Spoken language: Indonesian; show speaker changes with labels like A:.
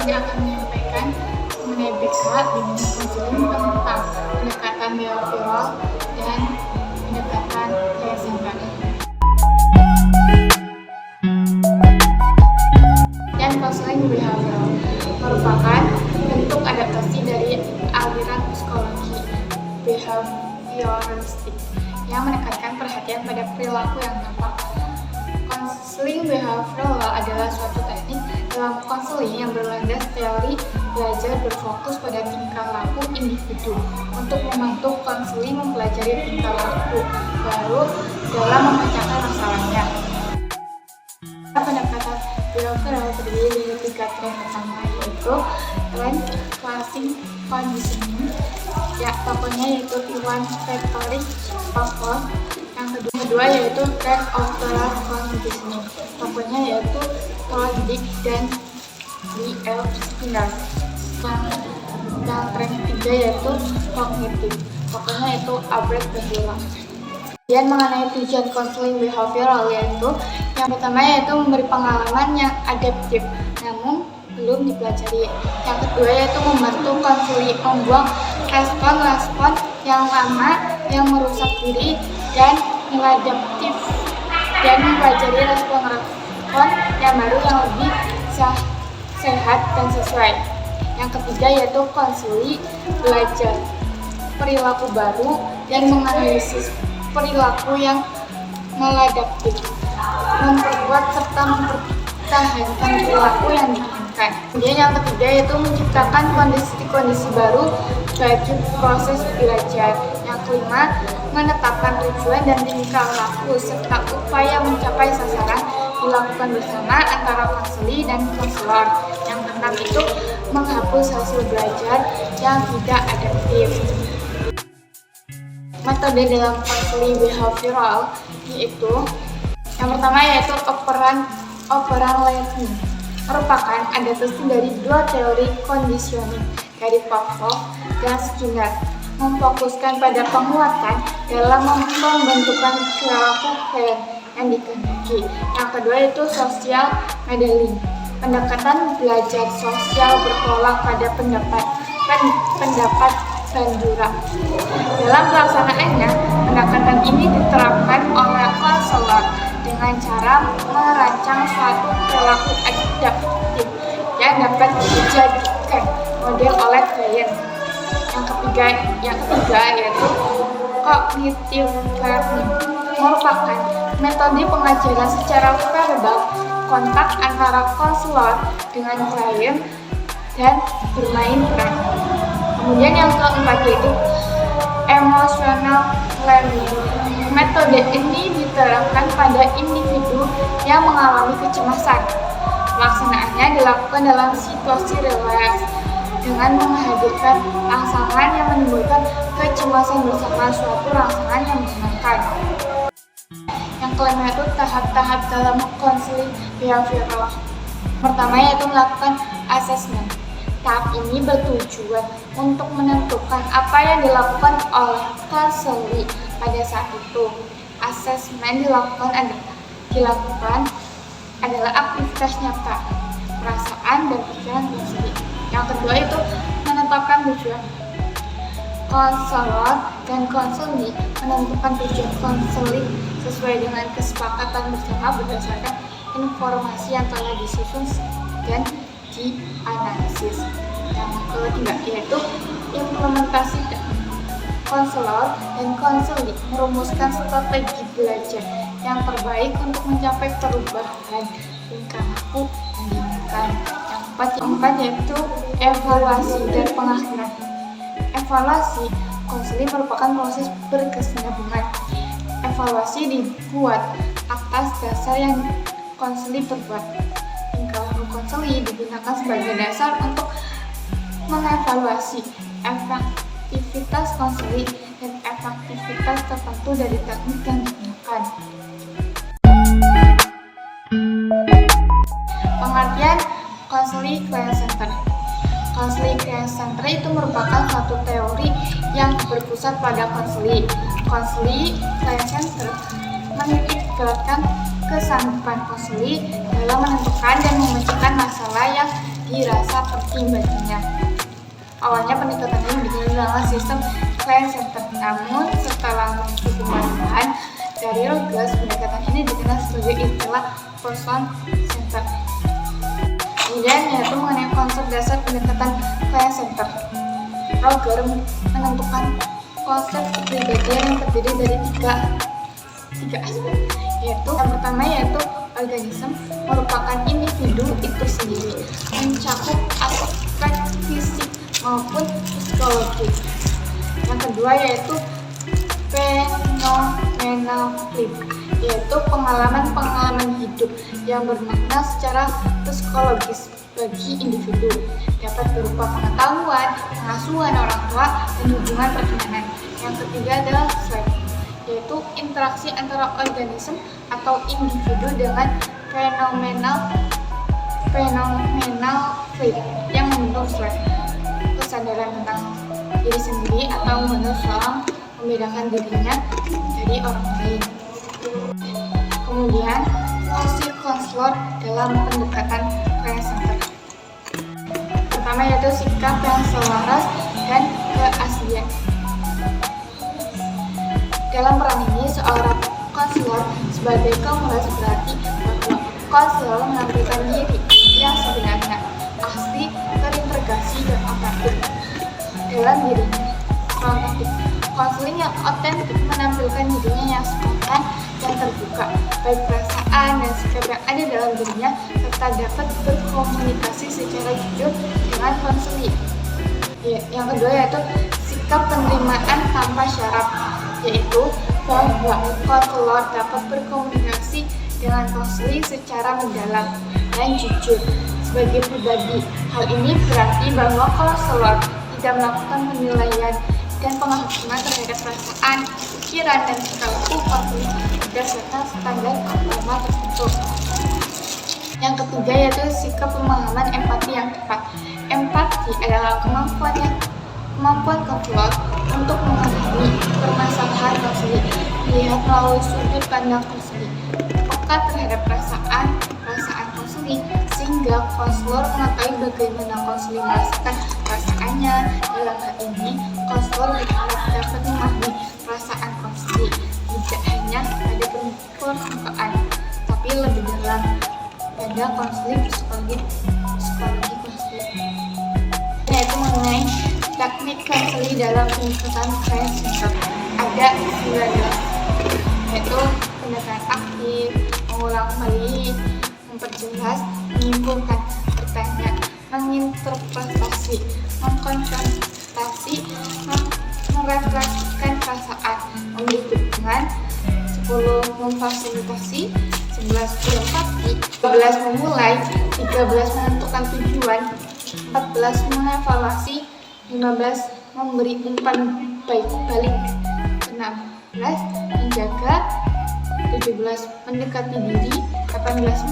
A: sini akan menyampaikan mengenai BK, bimbingan konseling tentang pendekatan behavioral dan pendekatan care center. Dan konseling behavioral merupakan bentuk adaptasi dari aliran psikologi behavioralistik yang menekankan perhatian pada perilaku yang nampak. Konseling behavioral adalah suatu teknik dalam konseling yang berlandas teori belajar berfokus pada tingkah laku individu untuk membantu konseling mempelajari tingkah laku baru dalam memecahkan masalahnya. Pendekatan behavioral terdiri dari 3 tren pertama, yaitu tren classing conditioning, tokohnya yaitu Ivan Petrovich Pavlov. Yang kedua yaitu tren observer conditioning, tokohnya yaitu Tolstoy dan D.L. Skinner. Yang tren ketiga yaitu kognitif, tokohnya yaitu Albert Bandura. Kemudian mengenai tujuan konseling behavioral, yaitu yang pertama yaitu memberi pengalaman yang adaptif namun belum dipelajari. Yang kedua yaitu membantu konseling membuang respon-respon yang lama yang merusak diri dan meladaptif dan mempelajari respon-respon yang baru yang lebih sehat dan sesuai. Yang ketiga yaitu konseling belajar perilaku baru dan menganalisis perilaku yang meladaptif, memperkuat serta mempertahankan perilaku yang diinginkan. Kemudian yang ketiga yaitu menciptakan kondisi-kondisi baru bagi proses belajar. Yang kelima, menetapkan tujuan dan tingkah laku serta upaya mencapai sasaran dilakukan bersama antara konselor dan konselor. Yang keenam itu menghapus hasil belajar yang tidak adaptif. Metode dalam konseling behavioral yaitu yang pertama yaitu operant learning, merupakan adaptasi dari 2 teori conditioning dari Pavlov dan Skinner, memfokuskan pada penguatan dalam pembentukan perilaku yang dikehendaki. Yang kedua yaitu social modeling, pendekatan belajar sosial bertolak pada pendapat Bandura. Dalam pelaksanaannya, pendekatan ini diterapkan oleh konselor dengan cara merancang suatu perilaku adaptif yang dapat dijadikan model oleh klien. Yang ketiga yaitu cognitive learning, merupakan metode pengajaran secara verbal kontak antara konselor dengan klien dan bermain peran. Kemudian yang keempat yaitu emotional learning. Metode ini diterapkan pada individu yang mengalami kecemasan. Pelaksanaannya dilakukan dalam situasi rileks dengan menghadirkan rangsangan yang menimbulkan kecemasan bersama suatu rangsangan yang menyenangkan. Yang kelima itu tahap-tahap dalam konseling behavioral. Pertama yaitu melakukan assessment. Tahap ini bertujuan untuk menentukan apa yang dilakukan oleh konselor pada saat itu. Asesmen dilakukan adalah aktivitas nyata, perasaan dan pikiran konselor. Yang kedua itu menetapkan tujuan. Konselor dan konselor menentukan tujuan konseling sesuai dengan kesepakatan bersama berdasarkan informasi yang telah disusun dan dianalisis. Yang ketiga yaitu implementasi. Konselor dan konseling merumuskan strategi belajar yang terbaik untuk mencapai perubahan tingkah laku yang diinginkan. Yang keempat yaitu evaluasi dan pengakhiran. Evaluasi konseling merupakan proses berkesinambungan. Evaluasi dibuat atas dasar yang konseling perbuat. Konseling digunakan sebagai dasar untuk mengevaluasi efektivitas konseling dan efektivitas tertentu dari teknik yang digunakan. Pengertian konseling client center. Konseling client center itu merupakan suatu teori yang berpusat pada konseling. Konseling client center menitikberatkan kesanggupan konseling dalam menentukan dan memecahkan masalah yang dirasa penting baginya. Awalnya pendekatan ini dikenal dengan sistem client-centered, namun setelah mengikuti pembahasan dari Rogers, pendekatan ini dikenal sebagai istilah person-centered. Kemudian yaitu mengenai konsep dasar pendekatan client-centered. Rogers menentukan konsep kepribadian yang terdiri dari tiga aspek, yaitu yang pertama yaitu organisme merupakan individu itu sendiri, mencakup aspek fisik maupun psikologis. Yang kedua yaitu phenomenal flip, yaitu pengalaman hidup yang bermakna secara psikologis bagi individu, dapat berupa pengetahuan, pengasuhan orang tua, dan hubungan pertemanan. Yang ketiga adalah swap, yaitu interaksi antara organisme atau individu dengan phenomenal flip yang membentuk swap, kesadaran tentang diri sendiri atau membantu seorang membedakan dirinya dari orang lain. Kemudian fungsi konselor dalam pendekatan client-centered. Pertama yaitu sikap yang selaras dan keaslian. Dalam peran ini, seorang konselor sebagai komulas berarti bahwa konselor menampilkan diri yang sebenarnya, asli, terintegrasi dan otentik dalam dirinya. Konseling yang otentik menampilkan dirinya yang spontan dan terbuka, baik perasaan dan sikap yang ada dalam dirinya, serta dapat berkomunikasi secara jujur dengan konseling. Yang kedua yaitu sikap penerimaan tanpa syarat, yaitu bahwa konselor dapat berkomunikasi dengan konseling secara mendalam dan jujur sebagai pribadi. Hal ini berarti bahwa konselor tidak melakukan penilaian dan penghakiman terhadap perasaan, pikiran, dan perilaku konseling berdasarkan standar norma tertentu. Yang ketiga yaitu sikap pemahaman empati yang tepat. Empati adalah kemampuan konselor untuk memahami permasalahan konseling, melihat melalui sudut pandang konseling, peka terhadap perasaan konseling, sehingga konselor mengetahui bagaimana konseling merasakan perasaannya. Dalam hal ini, konselor dapat memahami perasaan konseling tidak hanya pada permukaan, tapi lebih dalam pada konseling psikologi konseling. Yaitu mengenai teknik konseling dalam pendekatan client-centered ada 19, yaitu pendekatan aktif, mengulang kembali, memperjelas, menyimpulkan, bertanya, menginterpretasi, mengkonfrontasi, merefleksikan perasaan, memberi dukungan, 10 memfasilitasi, 11 berempati, 12 memulai, 13 menentukan tujuan, 14 mengevaluasi, 15 memberi umpan balik, 16 menjaga, 17 mendekati diri, 18